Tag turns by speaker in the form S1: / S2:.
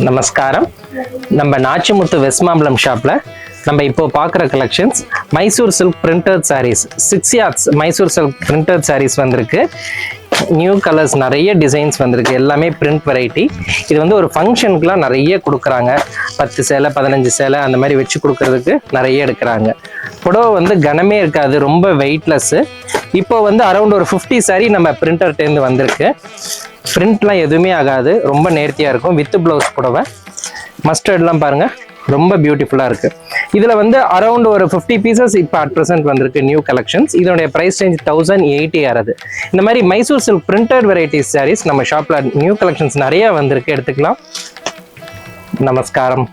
S1: நமஸ்காரம். நம்ம நாச்சிமுத்து வெஸ்ட் மாம்பலம் ஷாப்ல நம்ம இப்போ பார்க்குற collections Mysore silk printed saris 6 yards Mysore silk printed saris வந்திருக்கு. நியூ கலர்ஸ் நிறைய டிசைன்ஸ் வந்திருக்கு, எல்லாமே பிரிண்ட் வெரைட்டி. இது வந்து ஒரு ஃபங்க்ஷனுக்குலாம் நிறைய கொடுக்குறாங்க, 10 சேலை 15 சேலை அந்த மாதிரி வச்சு கொடுக்கறதுக்கு நிறைய எடுக்கிறாங்க. புடவை வந்து கனமே இருக்காது, ரொம்ப வெயிட்லெஸ்ஸு. இப்போ வந்து அரௌண்ட் ஒரு 50 saree நம்ம பிரிண்டர்டேருந்து வந்திருக்கு. பிரிண்ட்லாம் எதுவுமே ஆகாது, ரொம்ப நேர்த்தியாக இருக்கும். வித் ப்ளவுஸ் புடவை மஸ்டர்ட்லாம் பாருங்க, ரொம்ப பியூட்டிஃபுல்லாக இருக்கு. இதில் வந்து அரௌண்ட் ஒரு 50 pieces இப்போ அட் ப்ரெசென்ட் வந்திருக்கு நியூ கலெக்ஷன்ஸ். இதனுடைய ப்ரைஸ் ரேஞ்ச் 1080 ஆகுது. இந்த மாதிரி Mysore silk printed varieties sarees நம்ம ஷாப்பில் நியூ கலெக்ஷன்ஸ் நிறைய வந்திருக்கு, எடுத்துக்கலாம். நமஸ்காரம்.